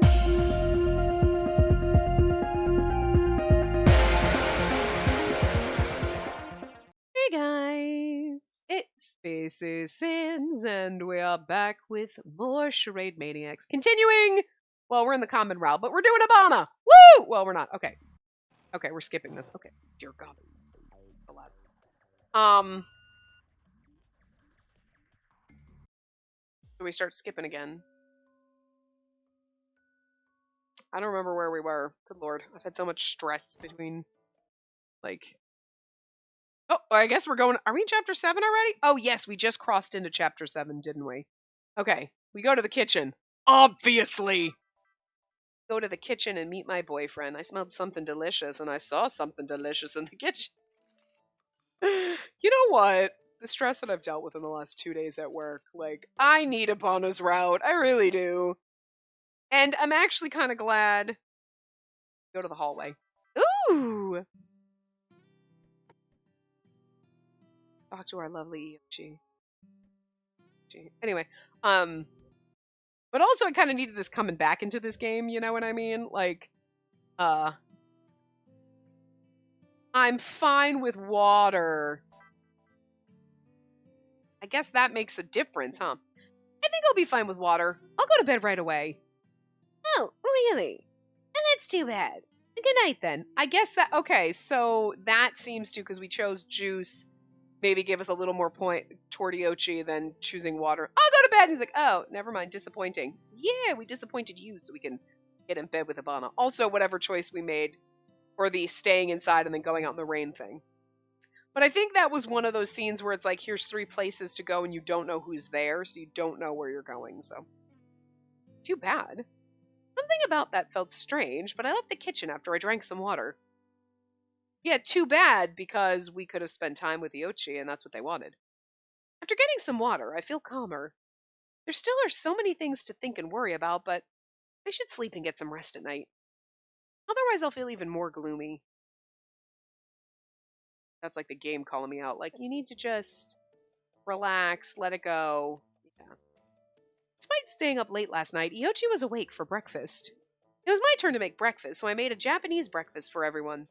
Hey guys, it's Spaces Sins, and we are back with more Charade Maniacs. Continuing, well, we're in the common route, but we're doing Abana! Woo! Well, we're not. Okay. Okay, we're skipping this. Okay. Dear God. So we start skipping again. I don't remember where we were. Good Lord. I've had so much stress between, like... Oh, I guess we're going... Are we in Chapter 7 already? Oh, yes, we just crossed into Chapter 7, didn't we? Okay, we go to the kitchen. Obviously! Go to the kitchen and meet my boyfriend. I smelled something delicious, and I saw something delicious in the kitchen. You know what? The stress that I've dealt with in the last 2 days at work, like, I need a bonus route. I really do. And I'm actually kind of glad. Go to the hallway. Ooh! Talk to our lovely EFG. Anyway, but also I kind of needed this coming back into this game, you know what I mean? Like, I'm fine with water. I guess that makes a difference, huh? I think I'll be fine with water. I'll go to bed right away. Oh, really? And that's too bad. Good night, then. I guess that... Okay, so that seems to, because we chose juice, maybe give us a little more point toward Iochi than choosing water. I'll go to bed! And he's like, oh, never mind, disappointing. Yeah, we disappointed you so we can get in bed with Abana. Also, whatever choice we made for the staying inside and then going out in the rain thing. But I think that was one of those scenes where it's like, here's 3 places to go and you don't know who's there, so you don't know where you're going, so. Too bad. Something about that felt strange, but I left the kitchen after I drank some water. Yeah, too bad, because we could have spent time with Iochi, and that's what they wanted. After getting some water, I feel calmer. There still are so many things to think and worry about, but I should sleep and get some rest at night. Otherwise, I'll feel even more gloomy. That's like the game calling me out. Like, you need to just relax, let it go. Yeah. Despite staying up late last night, Iochi was awake for breakfast. It was my turn to make breakfast, so I made a Japanese breakfast for everyone.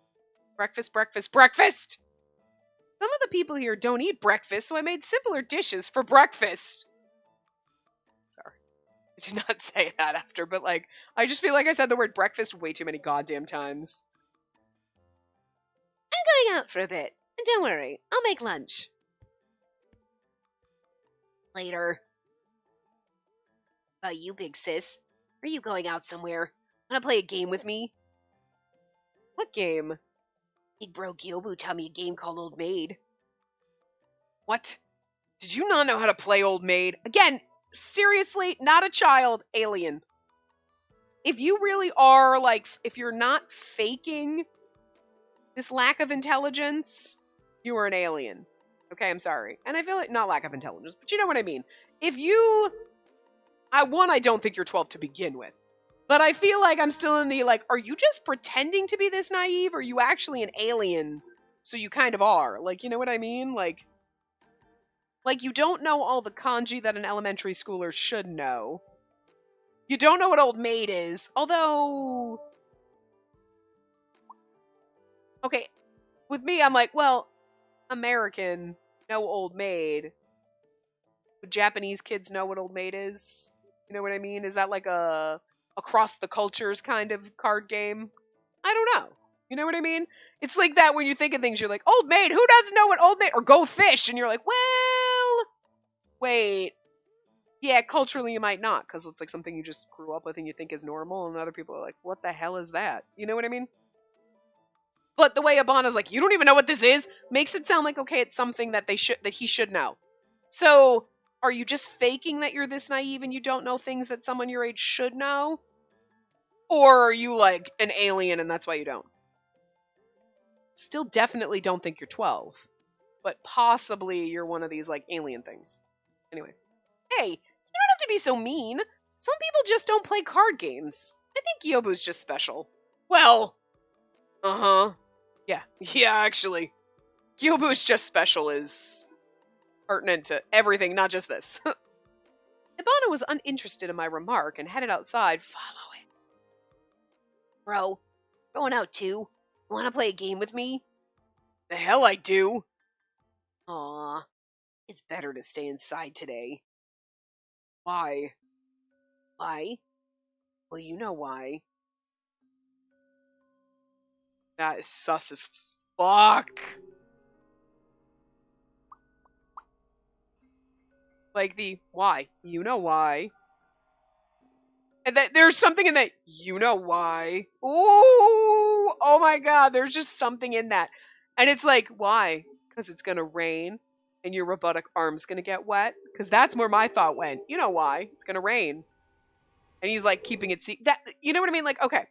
Breakfast, breakfast, breakfast! Some of the people here don't eat breakfast, so I made simpler dishes for breakfast. Sorry. I did not say that after, but like, I just feel like I said the word breakfast way too many goddamn times. I'm going out for a bit. And don't worry, I'll make lunch. Later. You, big sis. Are you going out somewhere? Wanna play a game with me? What game? Big bro Gyobu taught me a game called Old Maid. What? Did you not know how to play Old Maid? Again, seriously, not a child, alien. If you really are, like, if you're not faking this lack of intelligence, you are an alien. Okay, I'm sorry. And I feel like, not lack of intelligence, but you know what I mean. If you... I don't think you're 12 to begin with. But I feel like I'm still in the, like, are you just pretending to be this naive? Or are you actually an alien? So you kind of are. Like, you know what I mean? Like, you don't know all the kanji that an elementary schooler should know. You don't know what Old Maid is. Although... Okay, with me, I'm like, well, American, no Old Maid. Would Japanese kids know what Old Maid is? You know what I mean? Is that like a across the cultures kind of card game? I don't know. You know what I mean? It's like that when you think of things, you're like, Old Maid, who doesn't know what Old Maid, or Go Fish, and you're like, well, wait. Yeah, culturally you might not, because it's like something you just grew up with and you think is normal, and other people are like, what the hell is that? You know what I mean? But the way Abana's like, you don't even know what this is, makes it sound like, okay, it's something that he should know. So, are you just faking that you're this naive and you don't know things that someone your age should know? Or are you like an alien and that's why you don't? Still definitely don't think you're 12. But possibly you're one of these like alien things. Anyway. Hey, you don't have to be so mean. Some people just don't play card games. I think Yobu's just special. Well, Yeah, actually. Gyobu's just special is pertinent to everything, not just this. Ibana was uninterested in my remark and headed outside. Follow it. Bro, going out too? Want to play a game with me? The hell I do. Aw, it's better to stay inside today. Why? Why? Well, you know why. That is sus as fuck. Like the why. You know why. And that there's something in that you know why. Ooh, oh my god, there's just something in that. And it's like, why? Because it's gonna rain and your robotic arm's gonna get wet. Because that's where my thought went. You know why? It's gonna rain. And he's like keeping it that you know what I mean? Like, okay.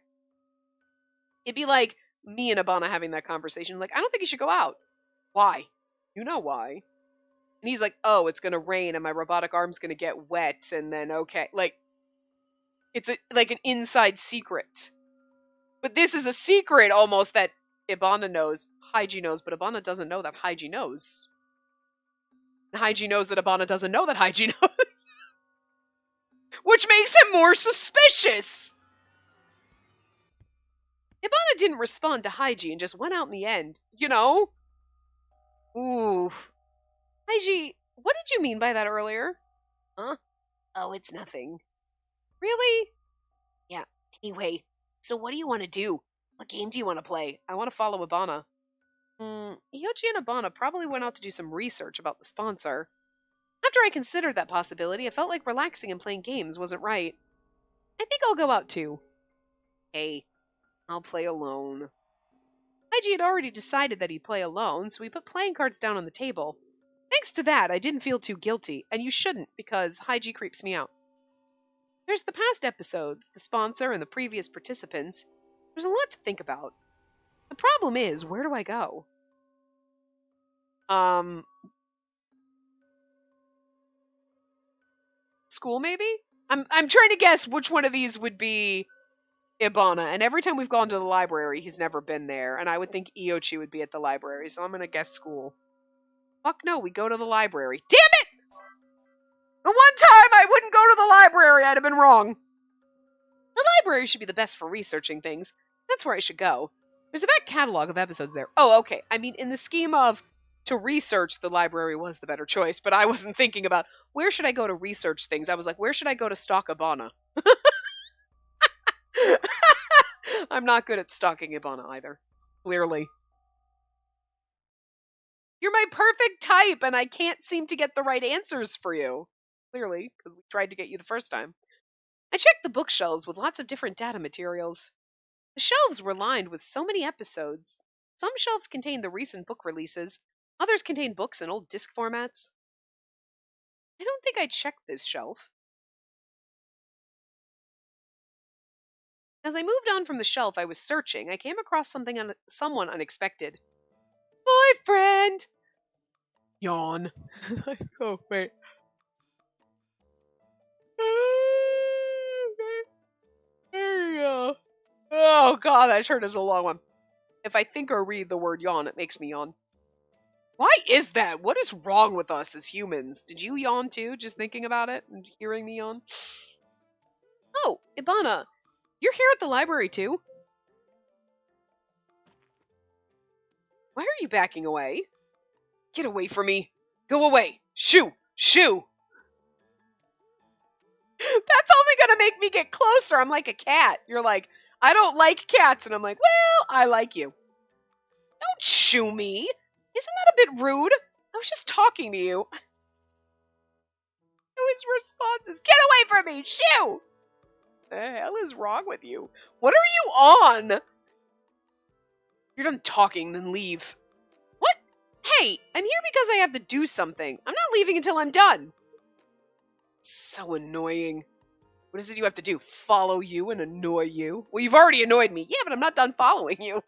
It'd be like me and Abana having that conversation. Like, I don't think you should go out. Why? You know why. And he's like, oh, it's gonna rain and my robotic arm's gonna get wet, and then okay. Like, it's like an inside secret. But this is a secret almost that Ibana knows, Haiji knows, but Ibana doesn't know that Haiji knows. And Haiji knows that Ibana doesn't know that Haiji knows. Which makes him more suspicious. Ibana didn't respond to Haiji and just went out in the end, you know? Ooh. Haiji, what did you mean by that earlier? Huh? Oh, it's nothing. Really? Yeah. Anyway, so what do you want to do? What game do you want to play? I want to follow Ibana. Yoji and Ibana probably went out to do some research about the sponsor. After I considered that possibility, I felt like relaxing and playing games wasn't right. I think I'll go out too. Hey, I'll play alone. Haiji had already decided that he'd play alone, so we put playing cards down on the table. Thanks to that, I didn't feel too guilty, and you shouldn't, because Haiji creeps me out. There's the past episodes, the sponsor, and the previous participants. There's a lot to think about. The problem is, where do I go? School maybe? I'm trying to guess which one of these would be Ibana, and every time we've gone to the library, he's never been there, and I would think Iochi would be at the library, so I'm gonna guess school. Fuck no, we go to the library. Damn it! The one time I wouldn't go to the library, I'd have been wrong. The library should be the best for researching things. That's where I should go. There's a back catalog of episodes there. Oh, okay. I mean, in the scheme of to research, the library was the better choice, but I wasn't thinking about where should I go to research things. I was like, where should I go to stalk Ibana? I'm not good at stalking Ibana either. Clearly. You're my perfect type, and I can't seem to get the right answers for you. Clearly, because we tried to get you the first time. I checked the bookshelves with lots of different data materials. The shelves were lined with so many episodes. Some shelves contained the recent book releases, others contained books in old disc formats. I don't think I checked this shelf. As I moved on from the shelf I was searching, I came across someone unexpected. Boyfriend! Yawn. Oh, wait. There you go. Oh god, that turned into a long one. If I think or read the word yawn, it makes me yawn. Why is that? What is wrong with us as humans? Did you yawn too, just thinking about it and hearing me yawn? Oh, Ibana, you're here at the library too? Why are you backing away? Get away from me. Go away. Shoo! Shoo! That's only gonna make me get closer. I'm like a cat. You're like, I don't like cats. And I'm like, well, I like you. Don't shoo me. Isn't that a bit rude? I was just talking to you. His response is, get away from me. Shoo! The hell is wrong with you? What are you on? You're done talking, then leave. What? Hey, I'm here because I have to do something. I'm not leaving until I'm done. So annoying. What is it you have to do? Follow you and annoy you? Well, you've already annoyed me. Yeah, but I'm not done following you.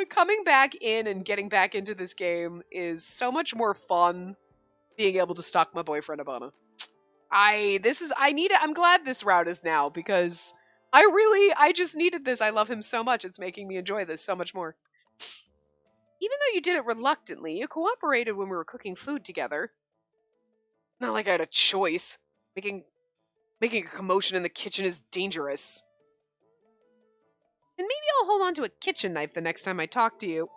Coming back in and getting back into this game is so much more fun being able to stalk my boyfriend Ibana. I'm glad this route is now because I just needed this. I love him so much. It's making me enjoy this so much more. Even though you did it reluctantly, you cooperated when we were cooking food together. Not like I had a choice. Making Making a commotion in the kitchen is dangerous. And maybe I'll hold on to a kitchen knife the next time I talk to you.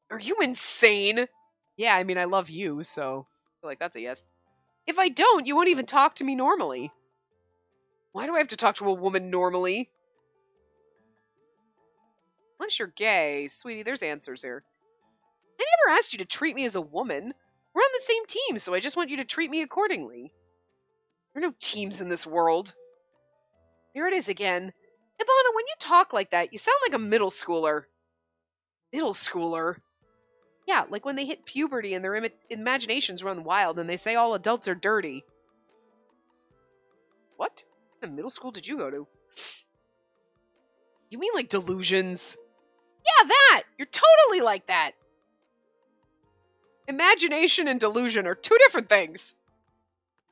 Are you insane? Yeah, I mean, I love you, so I feel like that's a yes. If I don't, you won't even talk to me normally. Why do I have to talk to a woman normally? Unless you're gay. Sweetie, there's answers here. I never asked you to treat me as a woman. We're on the same team, so I just want you to treat me accordingly. There are no teams in this world. Here it is again. Ivana, when you talk like that, you sound like a middle schooler. Middle schooler? Yeah, like when they hit puberty and their imaginations run wild and they say all adults are dirty. What? What kind of middle school did you go to? You mean like delusions? Yeah, that! You're totally like that! Imagination and delusion are two different things.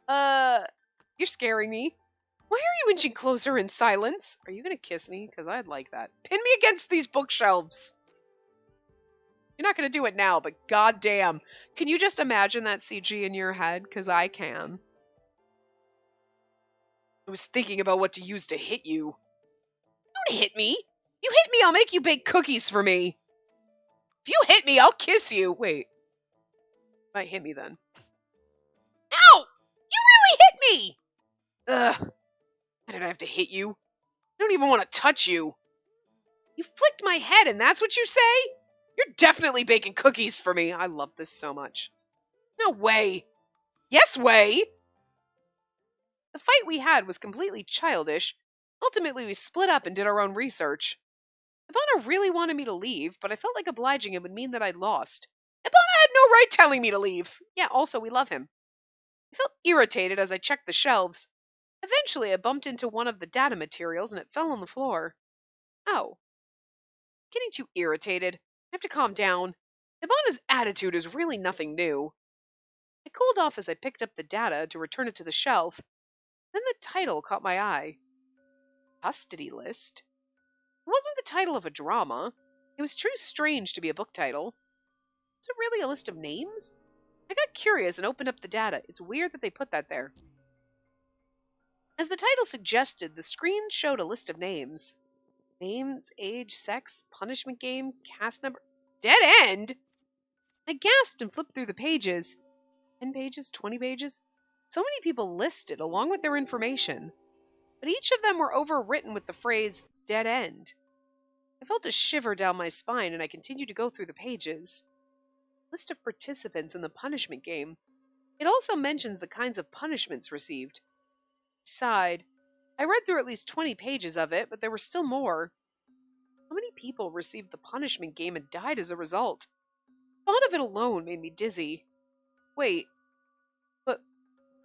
You're scaring me. Why are you inching closer in silence? Are you gonna kiss me? Because I'd like that. Pin me against these bookshelves. You're not gonna do it now, but goddamn. Can you just imagine that CG in your head? Because I can. I was thinking about what to use to hit you. Don't hit me. You hit me, I'll make you bake cookies for me. If you hit me, I'll kiss you. Wait. Might hit me then. Ow! You really hit me! Ugh. Why did I have to hit you? I don't even want to touch you. You flicked my head and that's what you say? You're definitely baking cookies for me. I love this so much. No way. Yes way. The fight we had was completely childish. Ultimately, we split up and did our own research. Ivana really wanted me to leave, but I felt like obliging him would mean that I'd lost. Ivana had no right telling me to leave. Yeah, also, we love him. I felt irritated as I checked the shelves. Eventually, I bumped into one of the data materials and it fell on the floor. Oh. Getting too irritated. I have to calm down. Ivana's attitude is really nothing new. I cooled off as I picked up the data to return it to the shelf. Then the title caught my eye. Custody list? It wasn't the title of a drama. It was too strange to be a book title. Is it really a list of names? I got curious and opened up the data. It's weird that they put that there. As the title suggested, the screen showed a list of names. Names, age, sex, punishment game, cast number... Dead end? I gasped and flipped through the pages. 10 pages, 20 pages? So many people listed, along with their information. But each of them were overwritten with the phrase, dead end. I felt a shiver down my spine and I continued to go through the pages. List of participants in the punishment game. It also mentions the kinds of punishments received. I sighed. I read through at least 20 pages of it, but there were still more. How many people received the punishment game and died as a result? The thought of it alone made me dizzy. Wait, but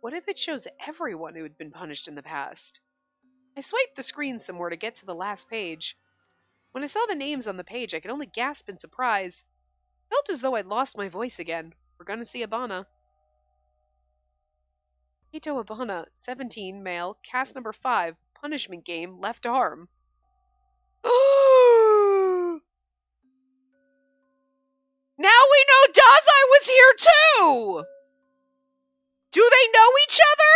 what if it shows everyone who had been punished in the past? I swiped the screen some more to get to the last page. When I saw the names on the page, I could only gasp in surprise. I felt as though I'd lost my voice again. We're gonna see Ivana. Hito Ivana, 17, male, cast number 5, punishment game, left arm. Now we know Dazai was here too! Do they know each other?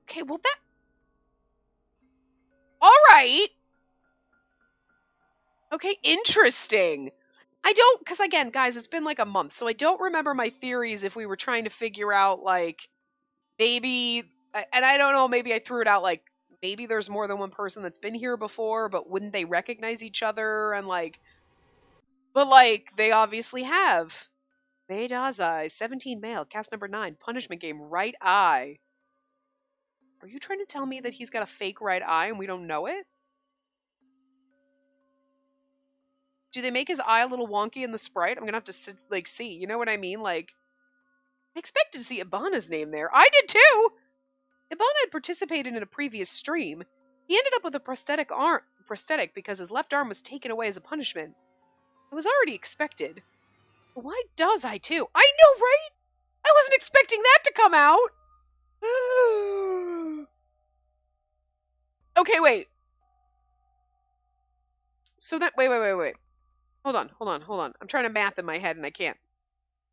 Okay, well that... Alright! Okay, interesting. I don't, because again, guys, it's been like a month, so I don't remember my theories if we were trying to figure out, like, maybe, and I don't know, maybe I threw it out, like, maybe there's more than one person that's been here before, but wouldn't they recognize each other, and, like, but, like, they obviously have. May Dazai, 17 male, cast number 9, punishment game, right eye. Are you trying to tell me that he's got a fake right eye and we don't know it? Do they make his eye a little wonky in the sprite? I'm gonna have to sit, like, see. You know what I mean? Like, I expected to see Ibana's name there. I did too! Ibana had participated in a previous stream. He ended up with a prosthetic because his left arm was taken away as a punishment. It was already expected. But why does I too? I know, right? I wasn't expecting that to come out! Okay, wait. So that, wait. Hold on. I'm trying to math in my head and I can't.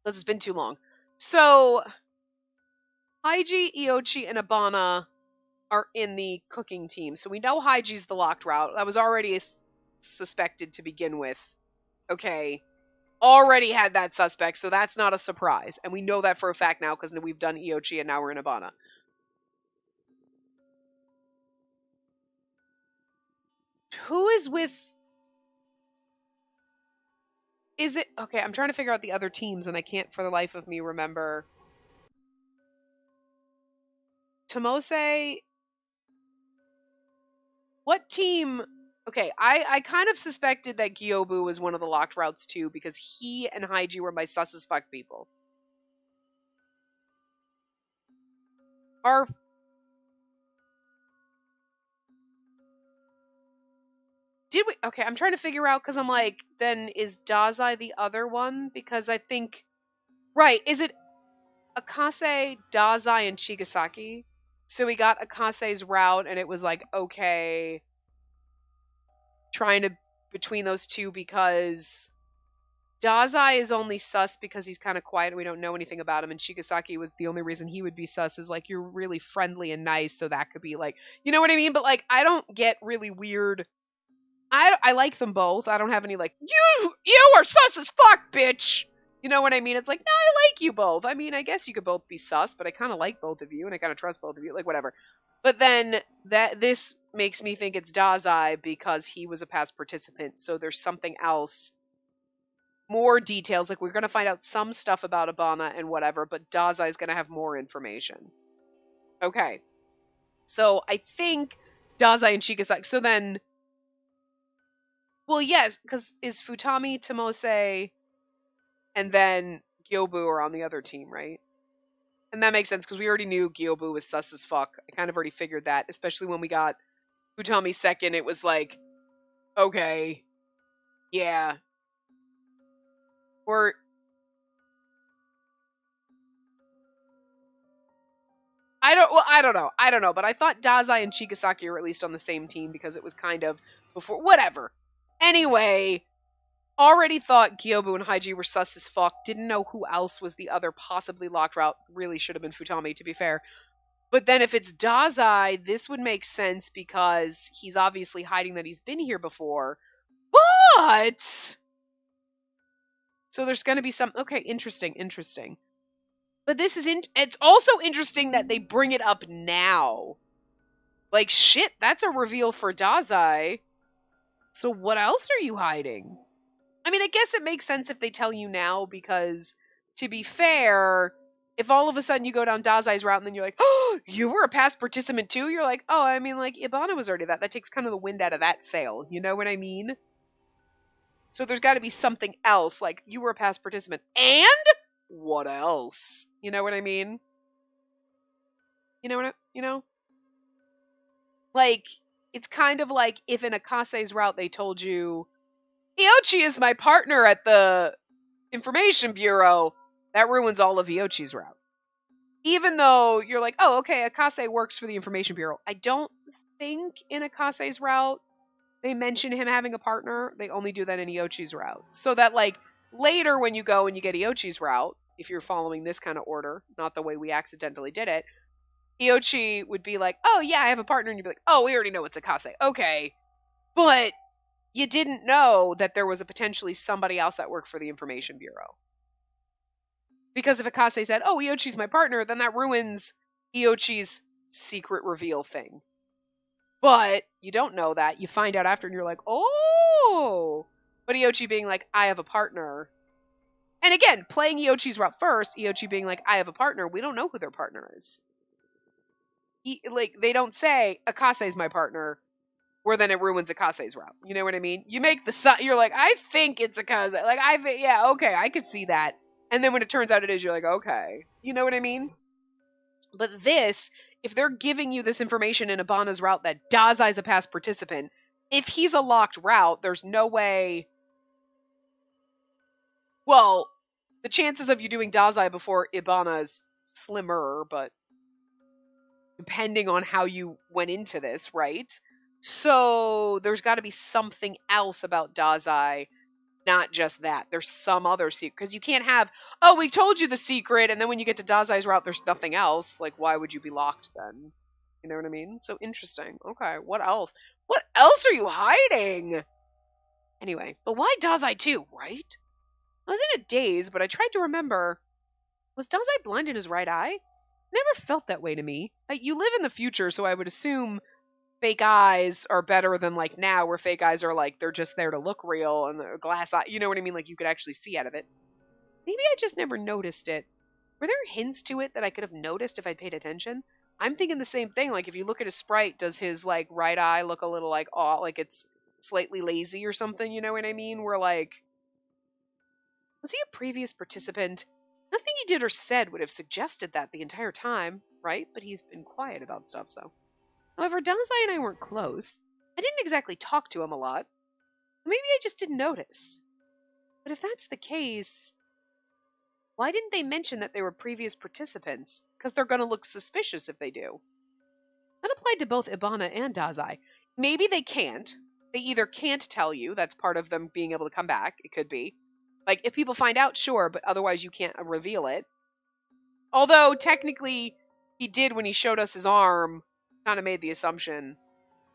Because it's been too long. So, Haiji, Iochi, and Ibana are in the cooking team. So we know Haiji's the locked route. That was already suspected to begin with. Okay. Already had that suspect, so that's not a surprise. And we know that for a fact now because we've done Iochi and now we're in Ibana. Who is with... Is it... Okay, I'm trying to figure out the other teams and I can't for the life of me remember. Tomose... What team... Okay, I kind of suspected that Gyobu was one of the locked routes too because he and Haiji were my sus as fuck people. Are... Did we... Okay, I'm trying to figure out because I'm like, then is Dazai the other one? Because I think... Right, is it Akase, Dazai, and Chigasaki? So we got Akase's route and it was like, okay... Trying to... Between those two because... Dazai is only sus because he's kind of quiet and we don't know anything about him, and Chigasaki was the only reason he would be sus is like, you're really friendly and nice, so that could be like... You know what I mean? But like, I don't get really weird... I like them both. I don't have any like, you are sus as fuck, bitch. You know what I mean? It's like, no, I like you both. I mean, I guess you could both be sus, but I kind of like both of you and I kind of trust both of you. Like, whatever. But then this makes me think it's Dazai because he was a past participant. So there's something else. More details. Like, we're going to find out some stuff about Ibana and whatever, but Dazai is going to have more information. Okay. So I think Dazai and Chigasaki. So then... Well, yes, because is Futami, Tomose, and then Gyobu are on the other team, right? And that makes sense because we already knew Gyobu was sus as fuck. I kind of already figured that, especially when we got Futami second. It was like, okay, yeah. Or... I don't know, but I thought Dazai and Chigasaki were at least on the same team because it was kind of before... Whatever. Anyway... Already thought Gyobu and Haiji were sus as fuck. Didn't know who else was the other possibly locked route. Really should have been Futami, to be fair. But then if it's Dazai, this would make sense because he's obviously hiding that he's been here before. But... So there's going to be some... Okay, interesting. But this is... It's also interesting that they bring it up now. Like, shit, that's a reveal for Dazai. So what else are you hiding? I mean, I guess it makes sense if they tell you now because, to be fair, if all of a sudden you go down Dazai's route and then you're like, oh, you were a past participant too? You're like, oh, I mean, like, Ibana was already that. That takes kind of the wind out of that sail. You know what I mean? So there's got to be something else. Like, you were a past participant. And what else? You know what I mean? You know? Like, it's kind of like if in Akase's route they told you, Iochi is my partner at the Information Bureau, that ruins all of Iochi's route. Even though you're like, oh, okay, Akase works for the Information Bureau. I don't think in Akase's route they mention him having a partner. They only do that in Iochi's route. So that, like, later when you go and you get Iochi's route, if you're following this kind of order, not the way we accidentally did it, Iochi would be like, oh, yeah, I have a partner. And you'd be like, oh, we already know it's Akase. Okay. But you didn't know that there was a potentially somebody else that worked for the Information Bureau. Because if Akase said, oh, Iochi's my partner, then that ruins Iochi's secret reveal thing. But you don't know that. You find out after and you're like, oh. But Iochi being like, I have a partner. And again, playing Iochi's route first, Iochi being like, I have a partner, we don't know who their partner is. They don't say, Akase's my partner, where then it ruins Akase's route. You know what I mean? You make you're like, I think it's Akase. Like, yeah, okay, I could see that. And then when it turns out it is, you're like, okay. You know what I mean? But this, if they're giving you this information in Ibana's route that Dazai's a past participant, if he's a locked route, there's no way... Well, the chances of you doing Dazai before Ibana is slimmer, but depending on how you went into this, right? So there's got to be something else about Dazai not just that. There's some other secret. Because you can't have, oh, we told you the secret, and then when you get to Dazai's route, there's nothing else. Like, why would you be locked then? You know what I mean? So interesting. Okay, what else? What else are you hiding? Anyway, but why Dazai too, right? I was in a daze, but I tried to remember. Was Dazai blind in his right eye? Never felt that way to me. You live in the future, so I would assume fake eyes are better than like now, where fake eyes are like they're just there to look real and the glass eye. You know what I mean? Like you could actually see out of it. Maybe I just never noticed it. Were there hints to it that I could have noticed if I'd paid attention? I'm thinking the same thing. Like if you look at his sprite, does his like right eye look a little like like it's slightly lazy or something? You know what I mean? Where like, was he a previous participant? Nothing he did or said would have suggested that the entire time, right? But he's been quiet about stuff, so. However, Dazai and I weren't close. I didn't exactly talk to him a lot. Maybe I just didn't notice. But if that's the case, why didn't they mention that they were previous participants? Because they're going to look suspicious if they do. That applied to both Ibana and Dazai. Maybe they can't. They either can't tell you, that's part of them being able to come back, it could be. Like, if people find out, sure, but otherwise you can't reveal it. Although, technically, he did when he showed us his arm, kind of made the assumption.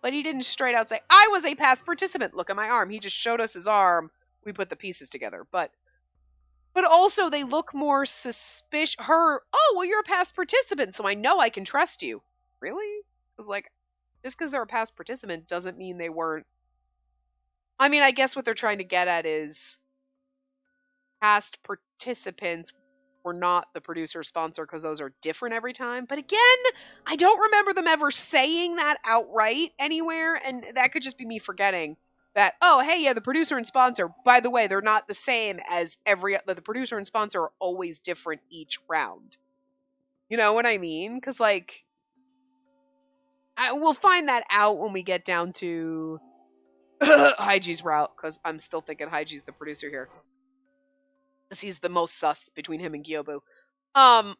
But he didn't straight out say, I was a past participant, look at my arm. He just showed us his arm, we put the pieces together. But also, they look more suspicious. Oh, well, you're a past participant, so I know I can trust you. Really? Because, like, just because they're a past participant doesn't mean they weren't. I mean, I guess what they're trying to get at is past participants were not the producer sponsor because those are different every time. But again, I don't remember them ever saying that outright anywhere, and that could just be me forgetting that, oh, hey, yeah, the producer and sponsor, by the way, they're not the same as the producer and sponsor are always different each round. You know what I mean? Because, like, we'll find that out when we get down to Haiji's route, because I'm still thinking Haiji's the producer here. Because he's the most sus between him and Gyobu.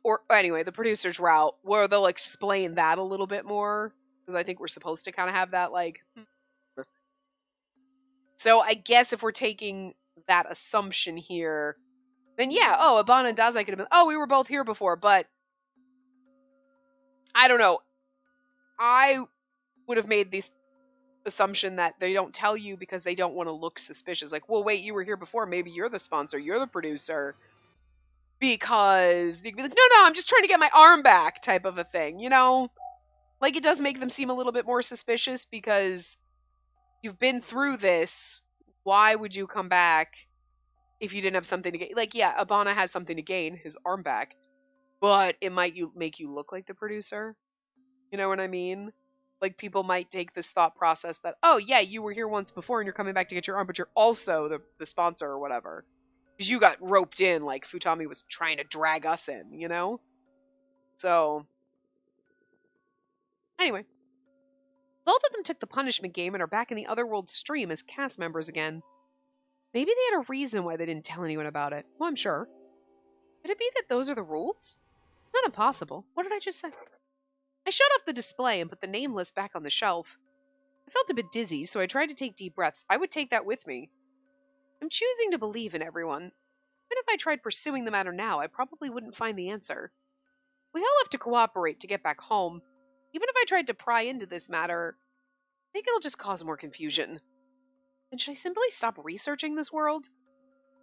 Or anyway, the producer's route, where they'll explain that a little bit more, because I think we're supposed to kind of have that, like. So I guess if we're taking that assumption here, then yeah, oh, Ibana and Dazai could have been, oh, we were both here before, but I don't know. I would have made this assumption that they don't tell you because they don't want to look suspicious. Like, well, wait, you were here before. Maybe you're the sponsor. You're the producer. Because they'd be like, no, I'm just trying to get my arm back type of a thing, you know? Like, it does make them seem a little bit more suspicious because you've been through this. Why would you come back if you didn't have something to gain? Like, yeah, Ibana has something to gain, his arm back, but it might make you look like the producer. You know what I mean? Like, people might take this thought process that, oh, yeah, you were here once before and you're coming back to get your arm, but you're also the sponsor or whatever. Because you got roped in like Futami was trying to drag us in, you know? So, anyway. Both of them took the punishment game and are back in the Otherworld stream as cast members again. Maybe they had a reason why they didn't tell anyone about it. Well, I'm sure. Could it be that those are the rules? Not impossible. What did I just say? I shut off the display and put the name list back on the shelf. I felt a bit dizzy, so I tried to take deep breaths. I would take that with me. I'm choosing to believe in everyone. Even if I tried pursuing the matter now, I probably wouldn't find the answer. We all have to cooperate to get back home. Even if I tried to pry into this matter, I think it'll just cause more confusion. And should I simply stop researching this world?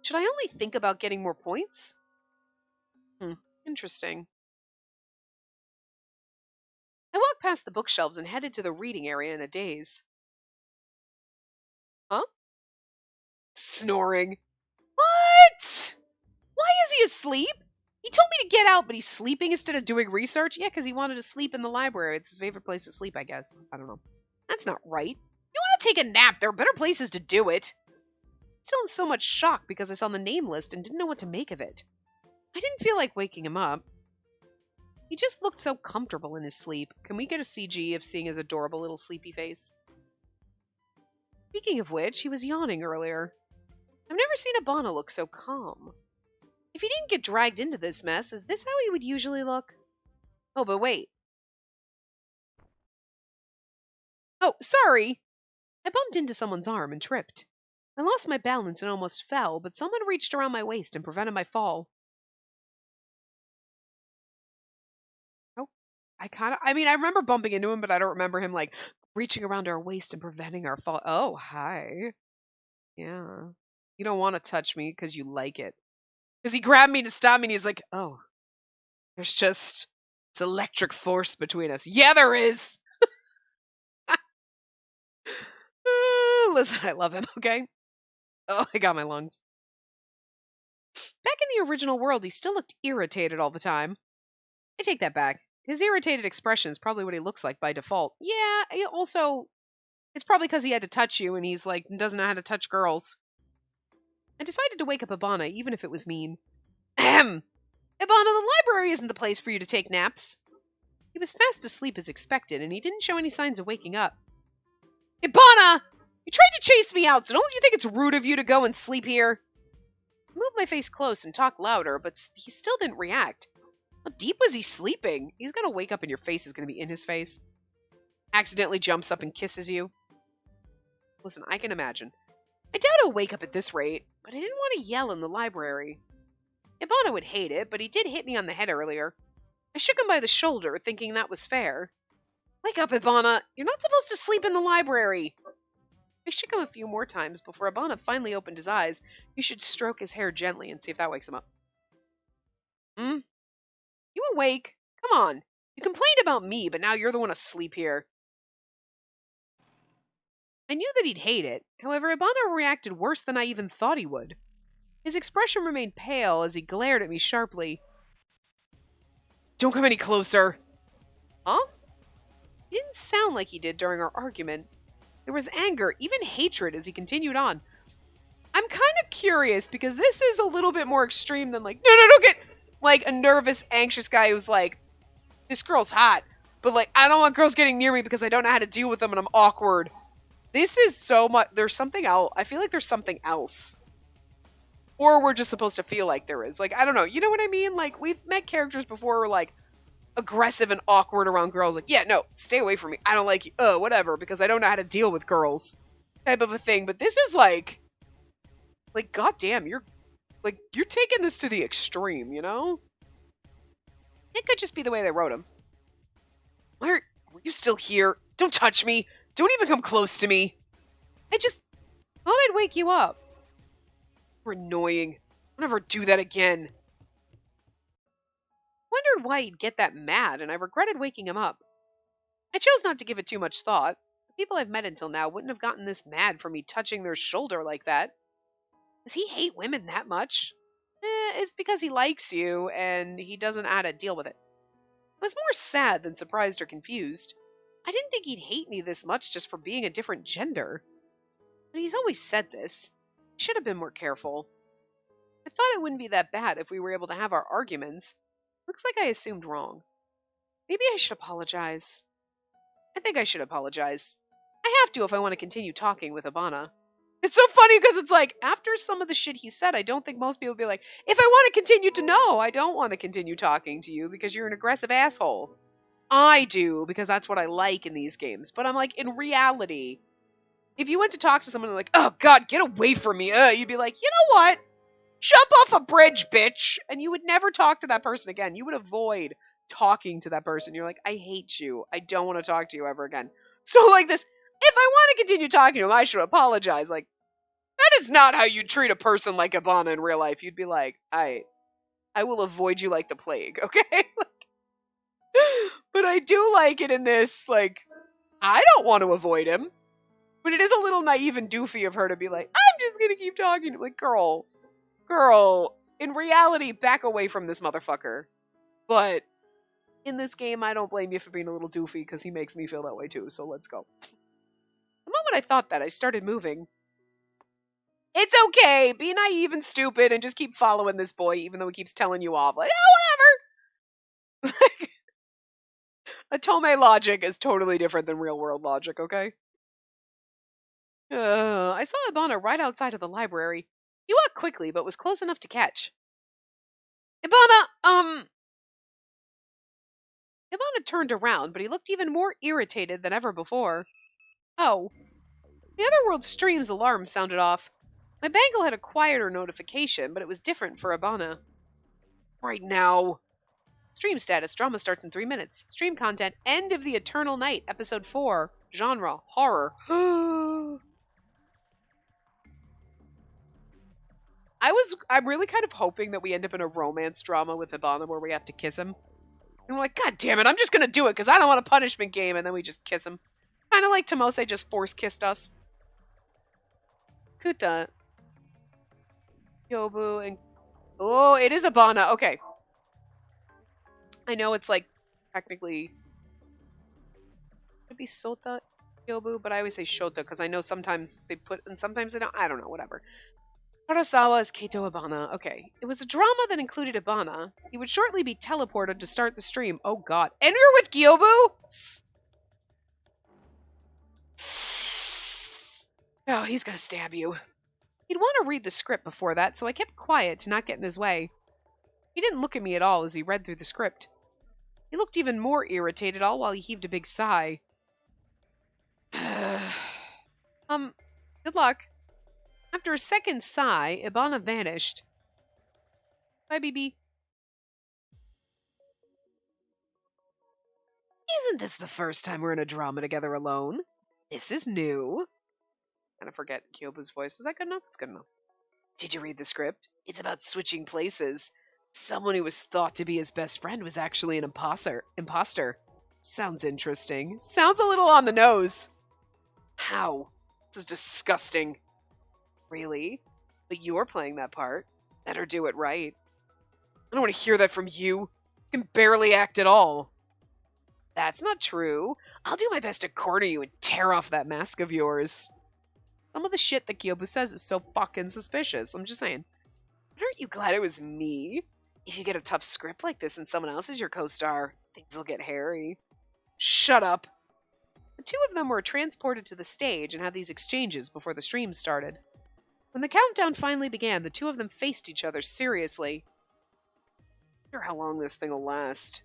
Should I only think about getting more points? Interesting. I walked past the bookshelves and headed to the reading area in a daze. Huh? Snoring. What? Why is he asleep? He told me to get out, but he's sleeping instead of doing research? Yeah, because he wanted to sleep in the library. It's his favorite place to sleep, I guess. I don't know. That's not right. You want to take a nap, there are better places to do it. Still in so much shock because I saw the name list and didn't know what to make of it. I didn't feel like waking him up. He just looked so comfortable in his sleep. Can we get a CG of seeing his adorable little sleepy face? Speaking of which, he was yawning earlier. I've never seen Ibana look so calm. If he didn't get dragged into this mess, is this how he would usually look? Oh, but wait. Oh, sorry! I bumped into someone's arm and tripped. I lost my balance and almost fell, but someone reached around my waist and prevented my fall. Oh, I remember bumping into him, but I don't remember him, like, reaching around our waist and preventing our fall. Oh, hi. Yeah. You don't want to touch me because you like it. Because he grabbed me to stop me and he's like, oh, there's just this electric force between us. Yeah, there is. Listen, I love him, okay? Oh, I got my lungs. Back in the original world, he still looked irritated all the time. I take that back. His irritated expression is probably what he looks like by default. Yeah, also, it's probably because he had to touch you and he's like, doesn't know how to touch girls. I decided to wake up Ibana, even if it was mean. Ahem! Ibana, the library isn't the place for you to take naps. He was fast asleep as expected, and he didn't show any signs of waking up. Ibana! You tried to chase me out, so don't you think it's rude of you to go and sleep here? I moved my face close and talked louder, but he still didn't react. How deep was he sleeping? He's gonna wake up and your face is gonna be in his face. Accidentally jumps up and kisses you. Listen, I can imagine. I doubt he'll wake up at this rate, but I didn't want to yell in the library. Ibana would hate it, but he did hit me on the head earlier. I shook him by the shoulder, thinking that was fair. Wake up, Ibana! You're not supposed to sleep in the library! I shook him a few more times before Ibana finally opened his eyes. You should stroke his hair gently and see if that wakes him up. Hmm? You awake? Come on. You complained about me, but now you're the one asleep here. I knew that he'd hate it. However, Ibana reacted worse than I even thought he would. His expression remained pale as he glared at me sharply. Don't come any closer. Huh? He didn't sound like he did during our argument. There was anger, even hatred, as he continued on. I'm kind of curious because this is a little bit more extreme than like, no, don't get like a nervous, anxious guy who's like, this girl's hot, but like, I don't want girls getting near me because I don't know how to deal with them and I'm awkward. This is so much, there's something else. I feel like there's something else. Or we're just supposed to feel like there is. Like, I don't know. You know what I mean? Like, we've met characters before who are like aggressive and awkward around girls. Like, yeah, no, stay away from me. I don't like you. Whatever, because I don't know how to deal with girls. Type of a thing. But this is like, goddamn, you're taking this to the extreme, you know? It could just be the way they wrote him. Were you still here? Don't touch me. Don't even come close to me. I just thought I'd wake you up. You're annoying. I'll never do that again. Wondered why he'd get that mad, and I regretted waking him up. I chose not to give it too much thought. The people I've met until now wouldn't have gotten this mad for me touching their shoulder like that. Does he hate women that much? It's because he likes you, and he doesn't know how to deal with it. I was more sad than surprised or confused. I didn't think he'd hate me this much just for being a different gender. But he's always said this. I should have been more careful. I thought it wouldn't be that bad if we were able to have our arguments. Looks like I assumed wrong. Maybe I should apologize. I think I should apologize. I have to if I want to continue talking with Ibana. It's so funny because it's like, after some of the shit he said, I don't think most people would be like, if I want to continue to know, I don't want to continue talking to you because you're an aggressive asshole. I do, because that's what I like in these games. But I'm like, in reality, if you went to talk to someone and like, oh god, get away from me, you'd be like, you know what? Jump off a bridge, bitch! And you would never talk to that person again. You would avoid talking to that person. You're like, I hate you. I don't want to talk to you ever again. So like this, if I want to continue talking to him, I should apologize. Like, that is not how you treat a person like Ibana in real life. You'd be like, I will avoid you like the plague, okay? But I do like it in this, like, I don't want to avoid him. But it is a little naive and doofy of her to be like, I'm just gonna keep talking to him. Like, girl, in reality, back away from this motherfucker. But in this game, I don't blame you for being a little doofy because he makes me feel that way too, so let's go. The moment I thought that, I started moving. It's okay, be naive and stupid and just keep following this boy even though he keeps telling you off. Like, oh, whatever! Atome logic is totally different than real world logic, okay? I saw Ibana right outside of the library. He walked quickly, but was close enough to catch. Ibana turned around, but he looked even more irritated than ever before. Oh. The other world stream's alarm sounded off. My bangle had a quieter notification, but it was different for Abana. Right now. Stream status. Drama starts in 3 minutes. Stream content. End of the Eternal Night. Episode 4. Genre. Horror. I'm really kind of hoping that we end up in a romance drama with Abana where we have to kiss him. And we're like, God damn it, I'm just gonna do it because I don't want a punishment game, and then we just kiss him. Kind of like Tomose just force kissed us. Kuta. Yobu and... Oh, it is Abana. Okay. I know it's like, technically... Could be Sota Yobu, but I always say Shota because I know sometimes they put... And sometimes they don't. I don't know, whatever. Harasawa is Keito Abana. Okay. It was a drama that included Abana. He would shortly be teleported to start the stream. Oh god. And you're with Gyobu? Oh, he's gonna stab you. He'd want to read the script before that, so I kept quiet to not get in his way. He didn't look at me at all as he read through the script. He looked even more irritated, all while he heaved a big sigh. Good luck. After a second sigh, Ibana vanished. Bye, BB. Isn't this the first time we're in a drama together alone? This is new. I forget Kyobu's voice. Is that good enough? It's good enough. Did you read the script? It's about switching places. Someone who was thought to be his best friend was actually an imposter. Sounds interesting. Sounds a little on the nose. How? This is disgusting. Really? But you're playing that part. Better do it right. I don't want to hear that from you. You can barely act at all. That's not true. I'll do my best to corner you and tear off that mask of yours. Some of the shit that Kyobu says is so fucking suspicious. I'm just saying. Aren't you glad it was me? If you get a tough script like this and someone else is your co-star, things will get hairy. Shut up. The two of them were transported to the stage and had these exchanges before the stream started. When the countdown finally began, the two of them faced each other seriously. I wonder how long this thing will last.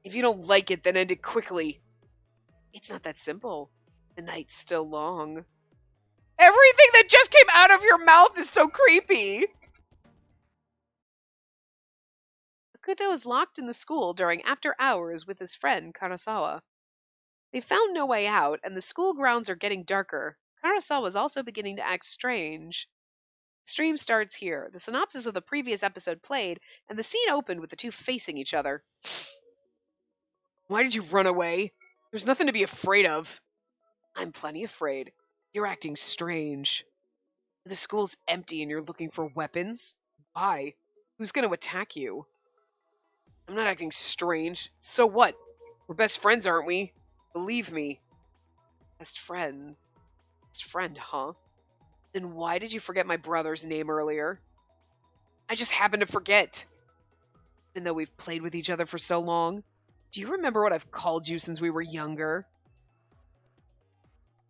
If you don't like it, then end it quickly. It's not that simple. The night's still long. Everything that just came out of your mouth is so creepy. Akuto was locked in the school during after hours with his friend Karasawa. They found no way out, and the school grounds are getting darker. Karasawa was also beginning to act strange. The stream starts here. The synopsis of the previous episode played, and the scene opened with the two facing each other. Why did you run away? There's nothing to be afraid of. I'm plenty afraid. You're acting strange. The school's empty and you're looking for weapons? Why? Who's going to attack you? I'm not acting strange. So what? We're best friends, aren't we? Believe me. Best friends? Best friend, huh? Then why did you forget my brother's name earlier? I just happened to forget. Even though we've played with each other for so long. Do you remember what I've called you since we were younger?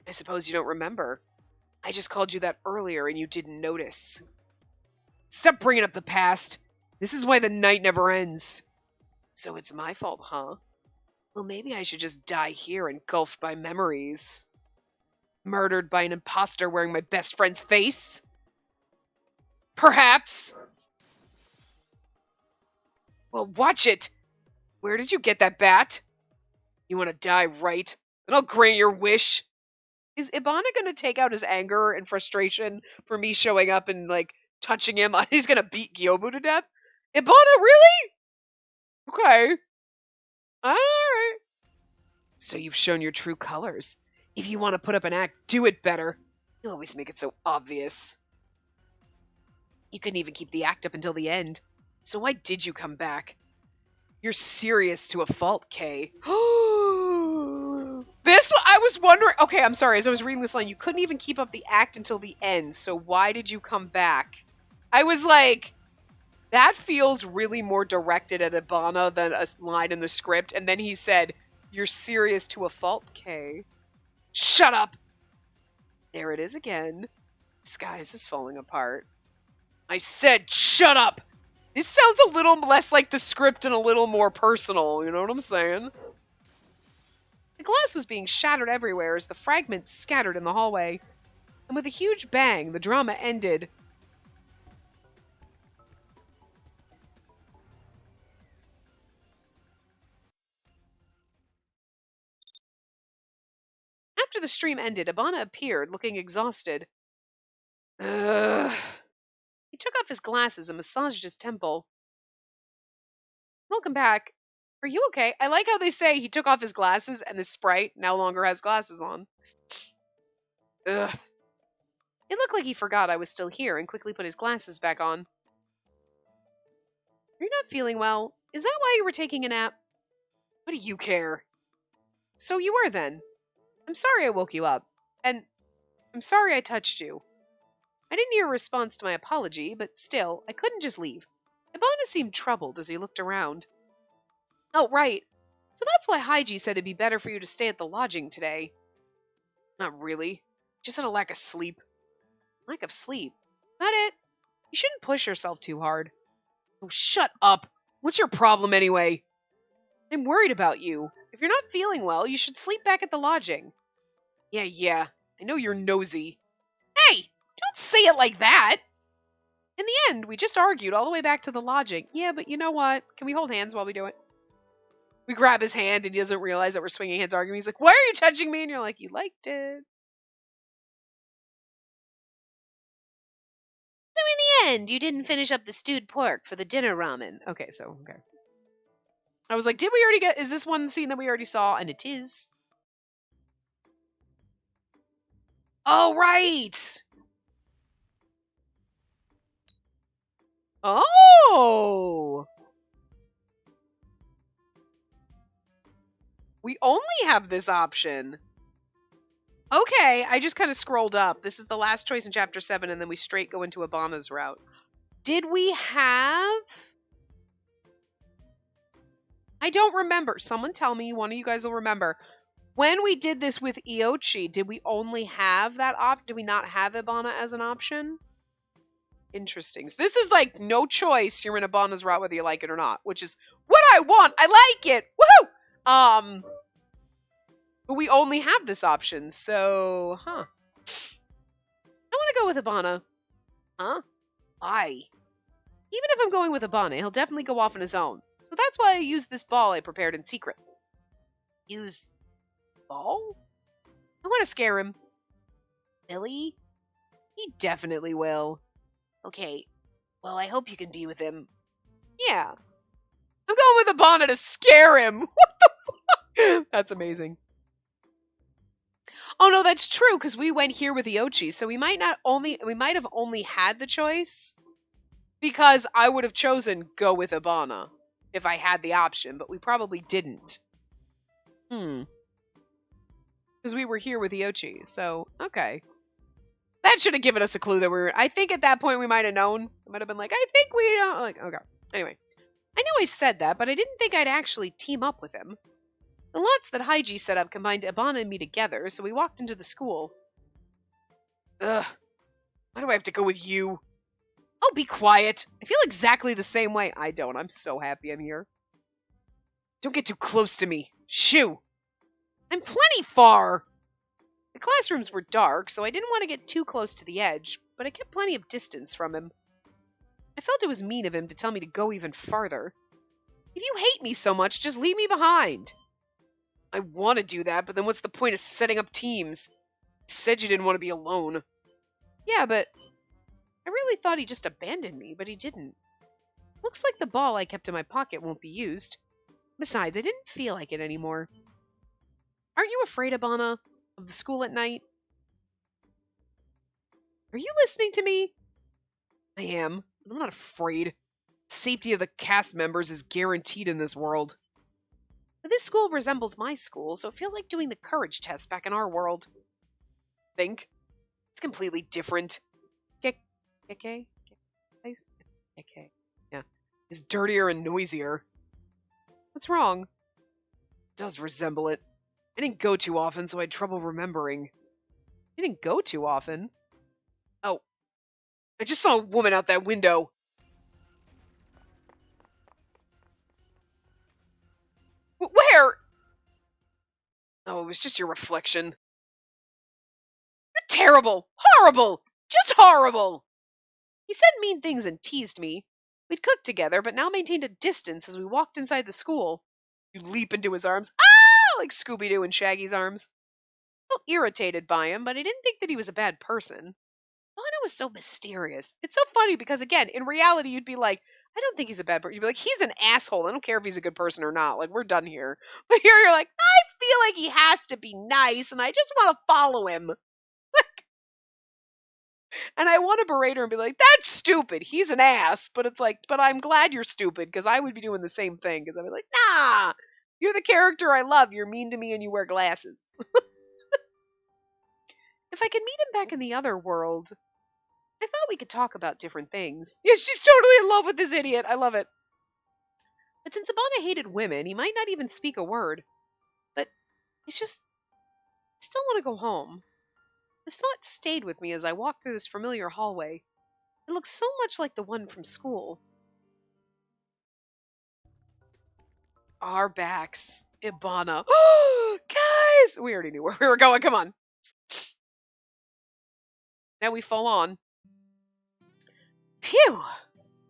I suppose you don't remember. I just called you that earlier and you didn't notice. Stop bringing up the past. This is why the night never ends. So it's my fault, huh? Well, maybe I should just die here engulfed by memories. Murdered by an imposter wearing my best friend's face? Perhaps. Well, watch it. Where did you get that bat? You want to die, right? Then I'll grant your wish. Is Ibana going to take out his anger and frustration for me showing up and, like, touching him? He's going to beat Gyobu to death? Ibana, really? Okay. Alright. So you've shown your true colors. If you want to put up an act, do it better. You always make it so obvious. You couldn't even keep the act up until the end. So why did you come back? You're serious to a fault, Kay. This, I was wondering... Okay, I'm sorry. As I was reading this line, you couldn't even keep up the act until the end. So why did you come back? I was like... That feels really more directed at Ibana than a line in the script. And then he said, you're serious to a fault, Kay. Shut up! There it is again. Disguise is falling apart. I said, shut up! This sounds a little less like the script and a little more personal, you know what I'm saying? The glass was being shattered everywhere as the fragments scattered in the hallway. And with a huge bang, the drama ended. After the stream ended, Abana appeared, looking exhausted. Ugh. He took off his glasses and massaged his temple. Welcome back. Are you okay? I like how they say he took off his glasses and the sprite no longer has glasses on. Ugh. It looked like he forgot I was still here and quickly put his glasses back on. You're not feeling well. Is that why you were taking a nap? What do you care? So you were then. I'm sorry I woke you up. And I'm sorry I touched you. I didn't hear a response to my apology, but still, I couldn't just leave. Ibana seemed troubled as he looked around. Oh, right. So that's why Haiji said it'd be better for you to stay at the lodging today. Not really. Just had a lack of sleep. Lack of sleep? Is that it? You shouldn't push yourself too hard. Oh, shut up. What's your problem anyway? I'm worried about you. If you're not feeling well, you should sleep back at the lodging. Yeah. I know you're nosy. Hey! Don't say it like that! In the end, we just argued all the way back to the lodging. Yeah, but you know what? Can we hold hands while we do it? We grab his hand and he doesn't realize that we're swinging hands arguing. He's like, why are you touching me? And you're like, you liked it. So in the end, you didn't finish up the stewed pork for the dinner ramen. Okay. I was like, did we already is this one scene that we already saw? And it is. Oh, right. Oh. We only have this option. Okay, I just kind of scrolled up. This is the last choice in chapter 7, and then we straight go into Abana's route. Did we have... I don't remember. Someone tell me, one of you guys will remember. When we did this with Iochi, did we only have that option? Did we not have Ibana as an option? Interesting. So this is like no choice. You're in Abana's route whether you like it or not, which is what I want. I like it. Woohoo! But we only have this option, so, I want to go with Ibana. Huh? Why? Even if I'm going with Ibana, he'll definitely go off on his own. So that's why I used this ball I prepared in secret. Use ball? I want to scare him. Billy? He definitely will. Okay, well, I hope you can be with him. Yeah. I'm going with Ibana to scare him. What the fuck? That's amazing. Oh no, that's true, because we went here with Iochi, so we might have only had the choice, because I would have chosen go with Ibana if I had the option, but we probably didn't. Because we were here with Iochi, so, okay. That should have given us a clue that we were... I think at that point we might have known. It might have been like, I think we don't... Like, okay. Anyway. I know I said that, but I didn't think I'd actually team up with him. The lots that Haiji set up combined Ibana and me together, so we walked into the school. Ugh. Why do I have to go with you? Oh, be quiet. I feel exactly the same way. I don't. I'm so happy I'm here. Don't get too close to me. Shoo! I'm plenty far! The classrooms were dark, so I didn't want to get too close to the edge, but I kept plenty of distance from him. I felt it was mean of him to tell me to go even farther. If you hate me so much, just leave me behind. I want to do that, but then what's the point of setting up teams? You said you didn't want to be alone. Yeah, but I really thought he just abandoned me, but he didn't. Looks like the ball I kept in my pocket won't be used. Besides, I didn't feel like it anymore. Aren't you afraid, Ibana, of the school at night? Are you listening to me? I am. I'm not afraid. Safety of the cast members is guaranteed in this world. But this school resembles my school, so it feels like doing the courage test back in our world. Think? It's completely different. Okay? Yeah. It's dirtier and noisier. What's wrong? It does resemble it. I didn't go too often, so I had trouble remembering. You didn't go too often? Oh. I just saw a woman out that window. Where? Oh, it was just your reflection. You're terrible! Horrible! Just horrible! He said mean things and teased me. We'd cooked together, but now maintained a distance as we walked inside the school. You leap into his arms. Ah! Like Scooby-Doo in Shaggy's arms. I felt irritated by him, but I didn't think that he was a bad person. Bono was so mysterious. It's so funny because, again, in reality, you'd be like, I don't think he's a bad person. You'd be like, he's an asshole. I don't care if he's a good person or not. Like, we're done here. But here you're like, I feel like he has to be nice, and I just want to follow him. And I want to berate her and be like, that's stupid. He's an ass. But it's like, but I'm glad you're stupid because I would be doing the same thing. Because I'd be like, nah, you're the character I love. You're mean to me and you wear glasses. If I could meet him back in the other world, I thought we could talk about different things. Yeah, she's totally in love with this idiot. I love it. But since Abana hated women, he might not even speak a word. But it's just, I still want to go home. This thought stayed with me as I walked through this familiar hallway. It looks so much like the one from school. Our backs. Ibana. Oh, guys! We already knew where we were going. Come on. Now we fall on. Phew!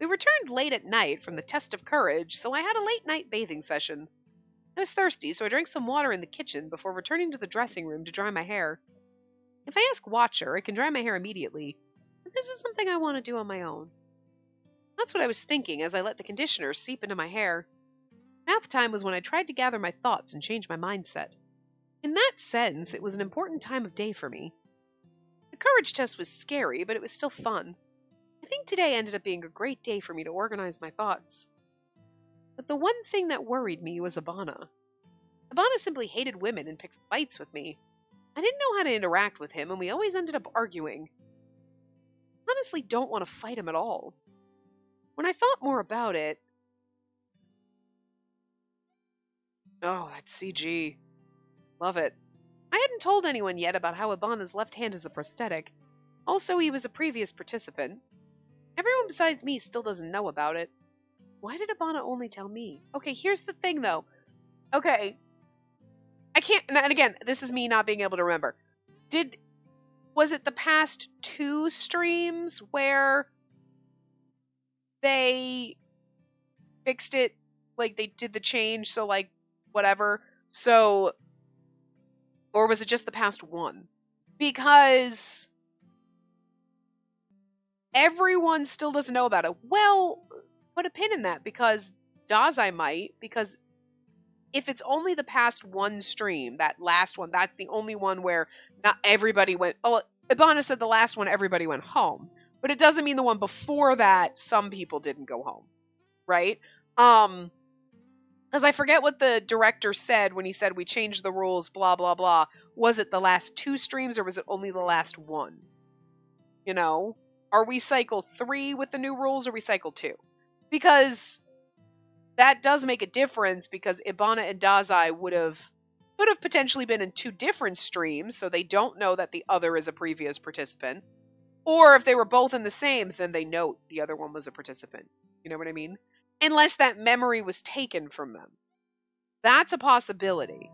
We returned late at night from the test of courage, so I had a late night bathing session. I was thirsty, so I drank some water in the kitchen before returning to the dressing room to dry my hair. If I ask Watcher, I can dry my hair immediately, but this is something I want to do on my own. That's what I was thinking as I let the conditioner seep into my hair. Bath time was when I tried to gather my thoughts and change my mindset. In that sense, it was an important time of day for me. The courage test was scary, but it was still fun. I think today ended up being a great day for me to organize my thoughts. But the one thing that worried me was Abana. Abana simply hated women and picked fights with me. I didn't know how to interact with him, and we always ended up arguing. I honestly don't want to fight him at all. When I thought more about it... Oh, that CG. Love it. I hadn't told anyone yet about how Abana's left hand is a prosthetic. Also, he was a previous participant. Everyone besides me still doesn't know about it. Why did Abana only tell me? Okay, here's the thing, though. Okay. I can't... And again, this is me not being able to remember. Was it the past 2 streams where they fixed it? Like, they did the change, so, like, whatever. So... Or was it just the past 1? Because... everyone still doesn't know about it. Well, put a pin in that, because Dazai might, because if it's only the past 1 stream, that last one, that's the only one where not everybody went... Oh, Ibana said the last one everybody went home. But it doesn't mean the one before that some people didn't go home. Right? Because I forget what the director said when he said we changed the rules, blah, blah, blah. Was it the last 2 streams or was it only the last 1? You know? Are we cycle 3 with the new rules or we cycle 2? Because that does make a difference because Ibana and Dazai could have potentially been in 2 different streams, so they don't know that the other is a previous participant. Or if they were both in the same, then they know the other one was a participant. You know what I mean? Unless that memory was taken from them. That's a possibility.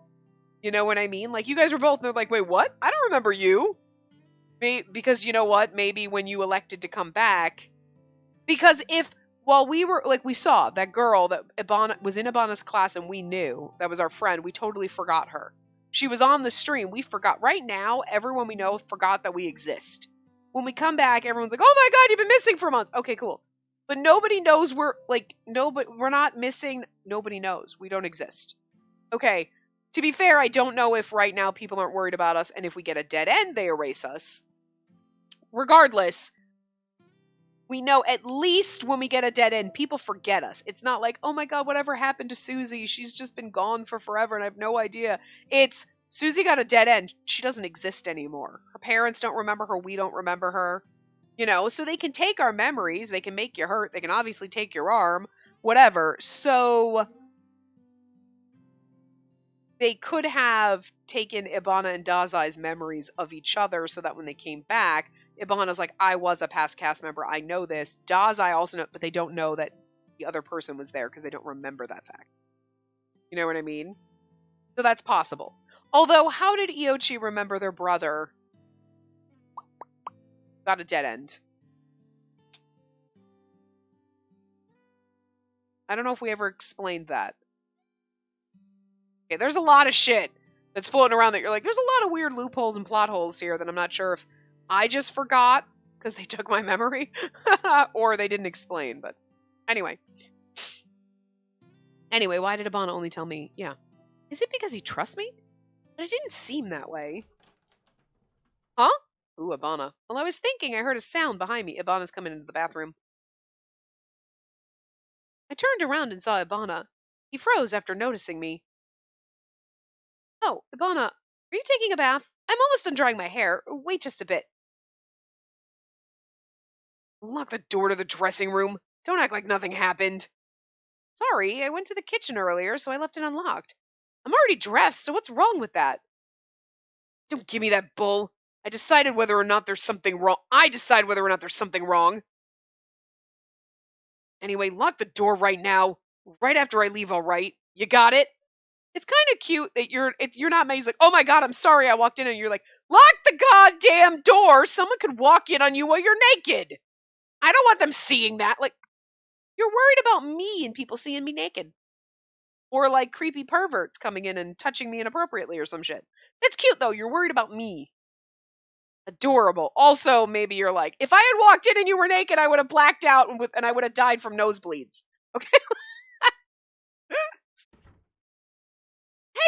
You know what I mean? Like, you guys were both, they're like, wait, what? I don't remember you. Because you know what? Maybe when you elected to come back. Because while we were, like, we saw that girl that Ibana was in Ibana's class and we knew, that was our friend, we totally forgot her. She was on the stream, we forgot. Right now, everyone we know forgot that we exist. When we come back, everyone's like, oh my god, you've been missing for months. Okay, cool. But nobody knows we're not missing. Nobody knows. We don't exist. Okay. To be fair, I don't know if right now people aren't worried about us, and if we get a dead end, they erase us. Regardless, we know at least when we get a dead end, people forget us. It's not like, oh my god, whatever happened to Susie? She's just been gone for forever and I have no idea. It's, Susie got a dead end. She doesn't exist anymore. Her parents don't remember her. We don't remember her. You know, so they can take our memories. They can make you hurt. They can obviously take your arm. Whatever. So they could have taken Ibana and Dazai's memories of each other so that when they came back, Ibana's like, I was a past cast member. I know this. Dazai also know, but they don't know that the other person was there because they don't remember that fact. You know what I mean? So that's possible. Although, how did Iochi remember their brother got a dead end. I don't know if we ever explained that. Okay, there's a lot of shit that's floating around that you're like, there's a lot of weird loopholes and plot holes here that I'm not sure if I just forgot because they took my memory or they didn't explain. But anyway. Anyway, why did Abana only tell me? Yeah. Is it because he trusts me? But it didn't seem that way. Huh? Ooh, Abana. Well, I was thinking I heard a sound behind me. Ibana's coming into the bathroom. I turned around and saw Ibana. He froze after noticing me. Oh, Ibana, are you taking a bath? I'm almost done drying my hair. Wait just a bit. Lock the door to the dressing room. Don't act like nothing happened. Sorry, I went to the kitchen earlier, so I left it unlocked. I'm already dressed, so what's wrong with that? Don't give me that bull. I decide whether or not there's something wrong. Anyway, lock the door right now. Right after I leave, all right? You got it? It's kind of cute that you're not mad. He's like, oh my god, I'm sorry I walked in, and you're like, lock the goddamn door. Someone could walk in on you while you're naked. I don't want them seeing that. Like, you're worried about me and people seeing me naked. Or like creepy perverts coming in and touching me inappropriately or some shit. That's cute though. You're worried about me. Adorable. Also, maybe you're like, if I had walked in and you were naked, I would have blacked out and I would have died from nosebleeds. Okay?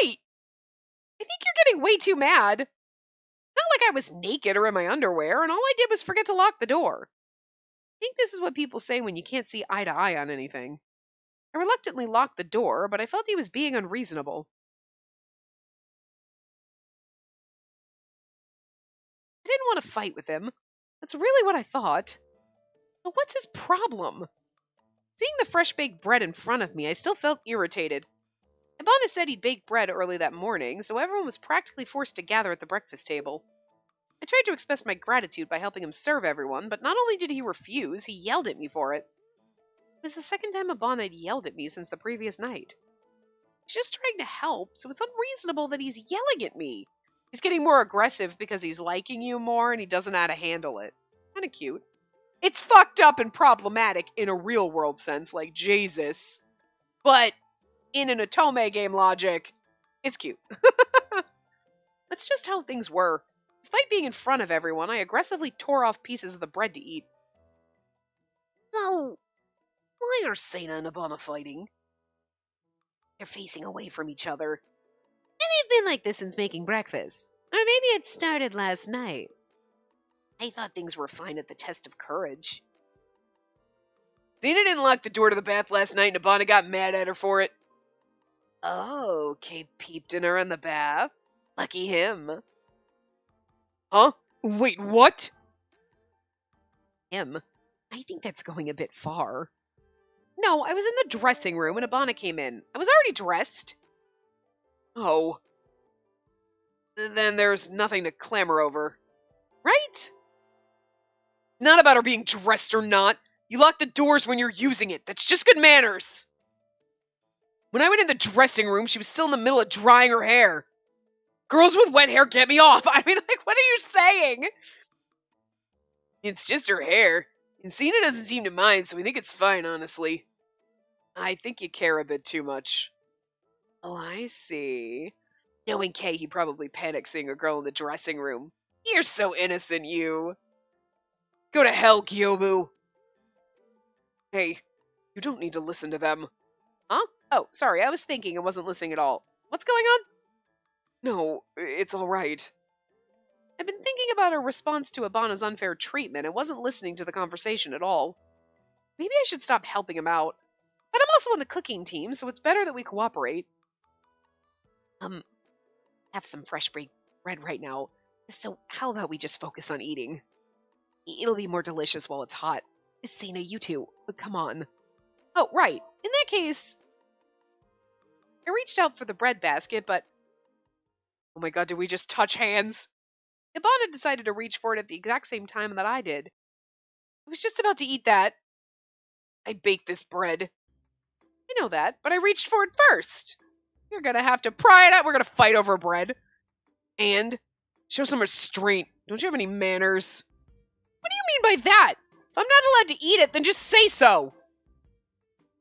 Hey, I think you're getting way too mad. Not like I was naked or in my underwear, and all I did was forget to lock the door. I think this is what people say when you can't see eye to eye on anything. I reluctantly locked the door, but I felt he was being unreasonable. I didn't want to fight with him. That's really what I thought. But what's his problem? Seeing the fresh baked bread in front of me, I still felt irritated. Ibana said he'd baked bread early that morning, so everyone was practically forced to gather at the breakfast table. I tried to express my gratitude by helping him serve everyone, but not only did he refuse, he yelled at me for it. It was the second time Ibana had yelled at me since the previous night. He's just trying to help, so it's unreasonable that he's yelling at me. He's getting more aggressive because he's liking you more and he doesn't know how to handle it. Kind of cute. It's fucked up and problematic in a real world sense, like Jesus. But in an Otome game logic, it's cute. That's just how things were. Despite being in front of everyone, I aggressively tore off pieces of the bread to eat. So, why are Sena and Ibana fighting? They're facing away from each other. And they've been like this since making breakfast. Or maybe it started last night. I thought things were fine at the test of courage. Sena didn't lock the door to the bath last night and Ibana got mad at her for it. Oh, Kate peeped in her in the bath. Lucky him. Huh? Wait, what? Him? I think that's going a bit far. No, I was in the dressing room and Ibana came in. I was already dressed. Oh. Then there's nothing to clamor over. Right? Not about her being dressed or not. You lock the doors when you're using it. That's just good manners. When I went in the dressing room, she was still in the middle of drying her hair. Girls with wet hair get me off. I mean, like, what are you saying? It's just her hair. And Cena doesn't seem to mind, so we think it's fine, honestly. I think you care a bit too much. Oh, I see. Knowing Kay, he probably panicked seeing a girl in the dressing room. You're so innocent, you. Go to hell, Gyobu. Hey, you don't need to listen to them. Huh? Oh, sorry, I was thinking and wasn't listening at all. What's going on? No, it's all right. I've been thinking about her response to Ibana's unfair treatment and wasn't listening to the conversation at all. Maybe I should stop helping him out. But I'm also on the cooking team, so it's better that we cooperate. Have some fresh baked bread right now. So how about we just focus on eating? It'll be more delicious while it's hot. Sena, you two, come on. Oh, right. In that case, I reached out for the bread basket, but... Oh my god, did we just touch hands? Ibana decided to reach for it at the exact same time that I did. I was just about to eat that. I baked this bread. I know that, but I reached for it first. You're gonna have to pry it out. We're gonna fight over bread. And show some restraint. Don't you have any manners? What do you mean by that? If I'm not allowed to eat it, then just say so.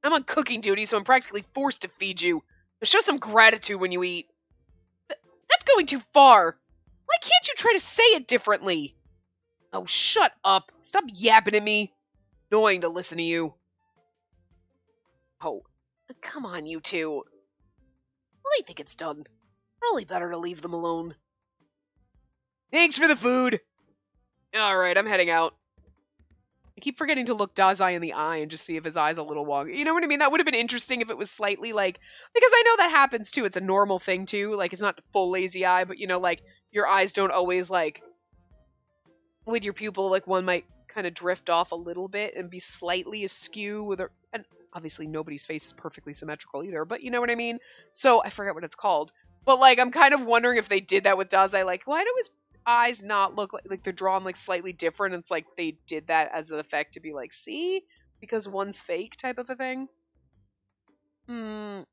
I'm on cooking duty, so I'm practically forced to feed you. So show some gratitude when you eat. That's going too far. Why can't you try to say it differently? Oh, shut up. Stop yapping at me. Annoying to listen to you. Oh, come on, you two. Well, I think it's done. Probably better to leave them alone. Thanks for the food. Alright, I'm heading out. I keep forgetting to look Dazai in the eye and just see if his eye's a little wonky. You know what I mean? That would have been interesting if it was slightly like... Because I know that happens too. It's a normal thing too. Like, it's not full lazy eye, but you know, like, your eyes don't always like... With your pupil, like, one might kind of drift off a little bit and be slightly askew with a... And obviously nobody's face is perfectly symmetrical either, but you know what I mean? So, I forget what it's called. But, like, I'm kind of wondering if they did that with Dazai. Like, why do his eyes not look like they're drawn, like, slightly different? It's like they did that as an effect to be like, see? Because one's fake type of a thing. I'm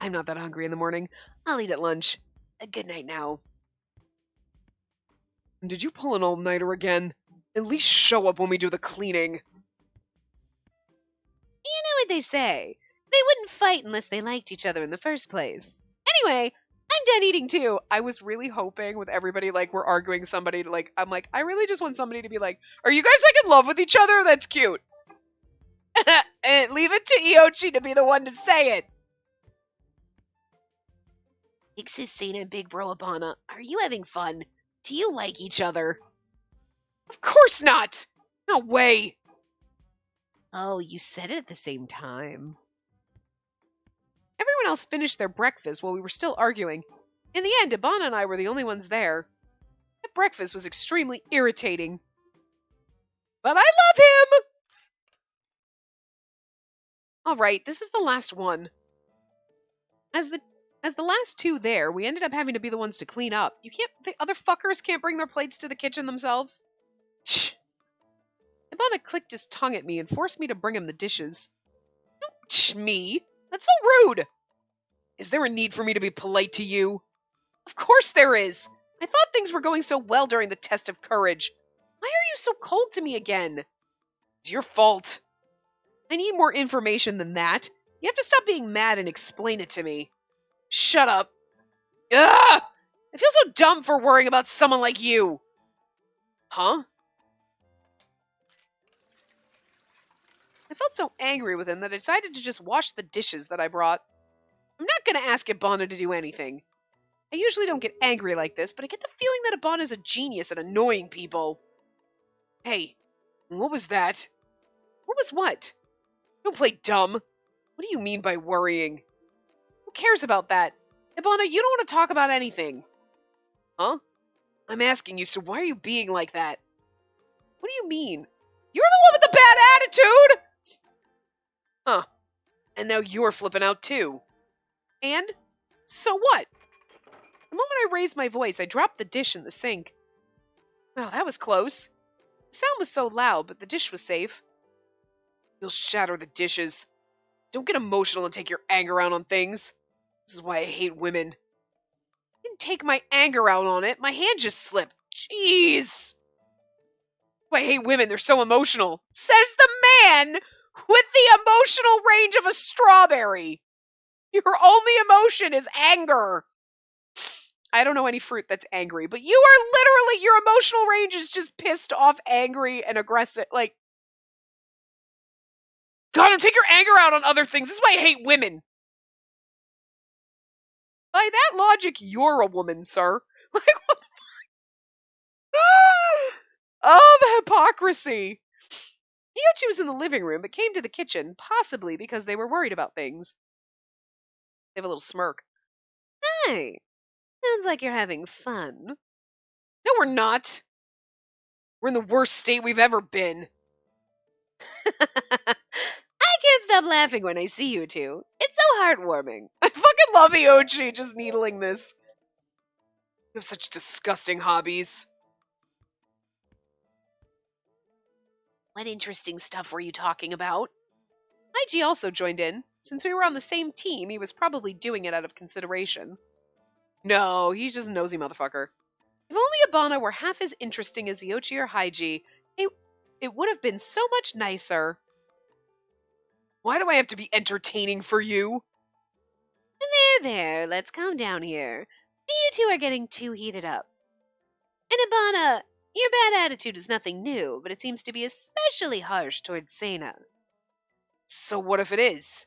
not that hungry in the morning. I'll eat at lunch. Good night now. Did you pull an all-nighter again? At least show up when we do the cleaning. You know what they say. They wouldn't fight unless they liked each other in the first place. Anyway, I'm done eating too. I was really hoping with everybody, like, we're arguing somebody, like, I'm like, I really just want somebody to be like, are you guys, like, in love with each other? That's cute. And leave it to Iochi to be the one to say it. Ixisina and Big Bro Abana, are you having fun? Do you like each other? Of course not! No way! Oh, you said it at the same time. Everyone else finished their breakfast while we were still arguing. In the end, Abana and I were the only ones there. That breakfast was extremely irritating. But I love him! Alright, this is the last one. As the last two there, we ended up having to be the ones to clean up. The other fuckers can't bring their plates to the kitchen themselves? Ibana clicked his tongue at me and forced me to bring him the dishes. Don't me? That's so rude! Is there a need for me to be polite to you? Of course there is! I thought things were going so well during the test of courage. Why are you so cold to me again? It's your fault. I need more information than that. You have to stop being mad and explain it to me. Shut up. Ugh! I feel so dumb for worrying about someone like you. Huh? I felt so angry with him that I decided to just wash the dishes that I brought. I'm not going to ask Ibana to do anything. I usually don't get angry like this, but I get the feeling that Ibana is a genius at annoying people. Hey, what was that? What was what? Don't play dumb. What do you mean by worrying? Who cares about that? Ibana, you don't want to talk about anything. Huh? I'm asking you, so why are you being like that? What do you mean? You're the one with the bad attitude! Huh. And now you're flipping out too. And? So what? The moment I raised my voice, I dropped the dish in the sink. Wow, that was close. The sound was so loud, but the dish was safe. You'll shatter the dishes. Don't get emotional and take your anger out on things. This is why I hate women. I didn't take my anger out on it. My hand just slipped. Jeez. I hate women. They're so emotional. Says the man with the emotional range of a strawberry. Your only emotion is anger. I don't know any fruit that's angry, but you are literally, your emotional range is just pissed off, angry, and aggressive. Like, God, don't take your anger out on other things. This is why I hate women. By that logic, you're a woman, sir. Like, what the fuck? Oh, the hypocrisy. Iochi was in the living room, but came to the kitchen, possibly because they were worried about things. They have a little smirk. Hey, sounds like you're having fun. No, we're not. We're in the worst state we've ever been. I can't stop laughing when I see you two. It's so heartwarming. I fucking love Iochi just needling this. You have such disgusting hobbies. What interesting stuff were you talking about? IG also joined in. Since we were on the same team, he was probably doing it out of consideration. No, he's just a nosy motherfucker. If only Abana were half as interesting as Iochi or Haiji, It would have been so much nicer. Why do I have to be entertaining for you? There, let's calm down here. You two are getting too heated up. And Ibana, your bad attitude is nothing new, but it seems to be especially harsh towards Sena. So what if it is?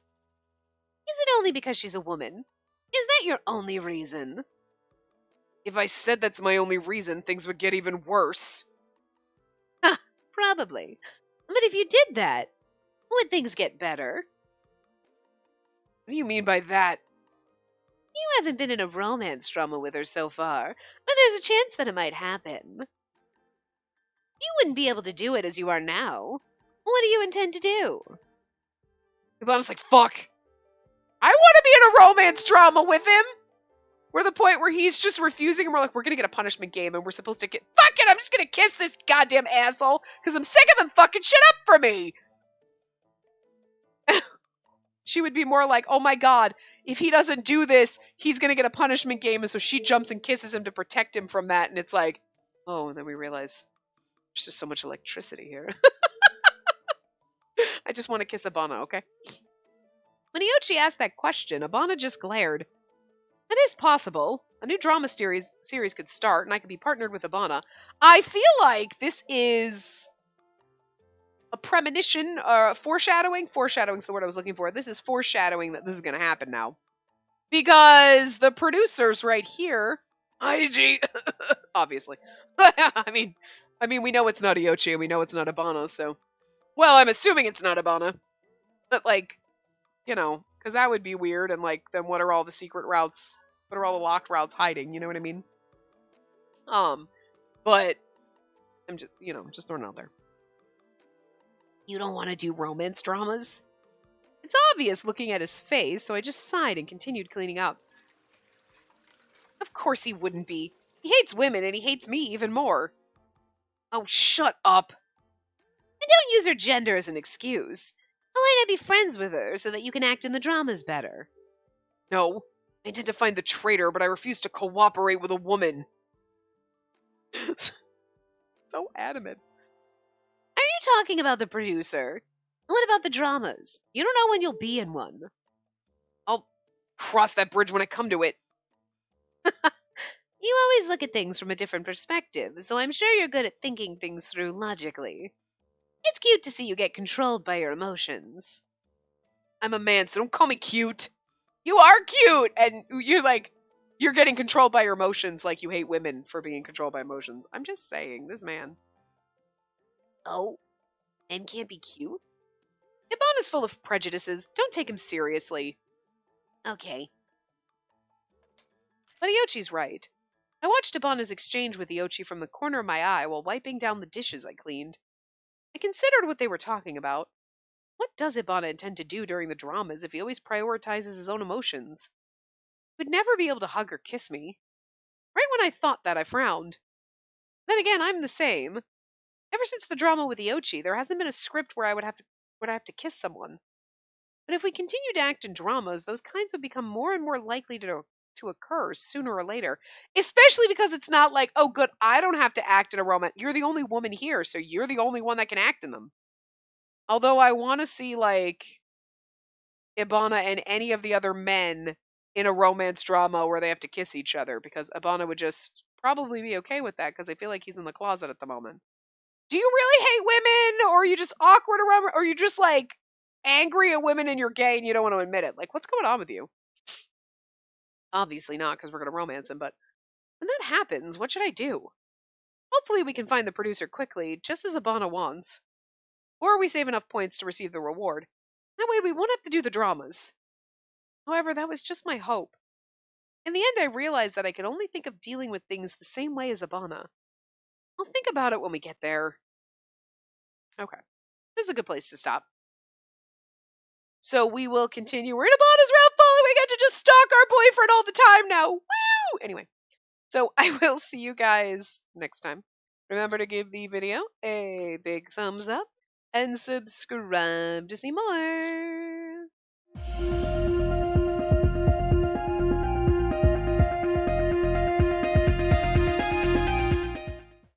Is it only because she's a woman? Is that your only reason? If I said that's my only reason, things would get even worse. Probably. But if you did that, would things get better? What do you mean by that? You haven't been in a romance drama with her so far, but there's a chance that it might happen. You wouldn't be able to do it as you are now. What do you intend to do? Ibana's like, fuck. I want to be in a romance drama with him. We're the point where he's just refusing, and we're like, we're gonna get a punishment game, and we're supposed to get, fuck it, I'm just gonna kiss this goddamn asshole, because I'm sick of him fucking shit up for me. She would be more like, oh my god, if he doesn't do this, he's gonna get a punishment game, and so she jumps and kisses him to protect him from that, and it's like, oh, and then we realize there's just so much electricity here. I just want to kiss Ibana, okay? When Iochi asked that question, Ibana just glared. It is possible. A new drama series could start, and I could be partnered with Ibana. I feel like this is a premonition, foreshadowing. Foreshadowing is the word I was looking for. This is foreshadowing that this is going to happen now. Because the producers right here, IG, obviously. I mean, we know it's not Iochi, and we know it's not Ibana, so. Well, I'm assuming it's not Ibana. But, like, you know, because that would be weird, and, like, then what are all the secret routes, what are all the locked routes hiding, you know what I mean? But, I'm just, you know, just throwing it out there. You don't want to do romance dramas? It's obvious looking at his face, so I just sighed and continued cleaning up. Of course he wouldn't be. He hates women, and he hates me even more. Oh, shut up. And don't use her gender as an excuse. Why not be friends with her so that you can act in the dramas better? No, I intend to find the traitor, but I refuse to cooperate with a woman. So adamant. Are you talking about the producer? What about the dramas? You don't know when you'll be in one. I'll cross that bridge when I come to it. You always look at things from a different perspective, so I'm sure you're good at thinking things through logically. It's cute to see you get controlled by your emotions. I'm a man, so don't call me cute. You are cute! And you're like, you're getting controlled by your emotions like you hate women for being controlled by emotions. I'm just saying, this man. Oh, men can't be cute? Ibana's full of prejudices. Don't take him seriously. Okay. But Iochi's right. I watched Ibana's exchange with Iochi from the corner of my eye while wiping down the dishes I cleaned. I considered what they were talking about. What does Ibana intend to do during the dramas if he always prioritizes his own emotions? He would never be able to hug or kiss me. Right when I thought that, I frowned. Then again, I'm the same. Ever since the drama with Iochi, there hasn't been a script where I would have to kiss someone. But if we continue to act in dramas, those kinds would become more and more likely to occur sooner or later. Especially because it's not like, oh good, I don't have to act in a romance. You're the only woman here, so you're the only one that can act in them. Although I want to see, like, Ibana and any of the other men in a romance drama where they have to kiss each other, because Ibana would just probably be okay with that, because I feel like he's in the closet at the moment. Do you really hate women, or are you just awkward around, or are you just, like, angry at women and you're gay and you don't want to admit it? Like, what's going on with you? Obviously not, because we're going to romance him, but when that happens, what should I do? Hopefully we can find the producer quickly, just as Ibana wants. Or we save enough points to receive the reward. That way we won't have to do the dramas. However, that was just my hope. In the end, I realized that I could only think of dealing with things the same way as Ibana. I'll think about it when we get there. Okay. This is a good place to stop. So we will continue. We're in Ibana's Ralph Ball, and we get to just stalk our boyfriend all the time now. Woo! Anyway. So I will see you guys next time. Remember to give the video a big thumbs up and subscribe to see more.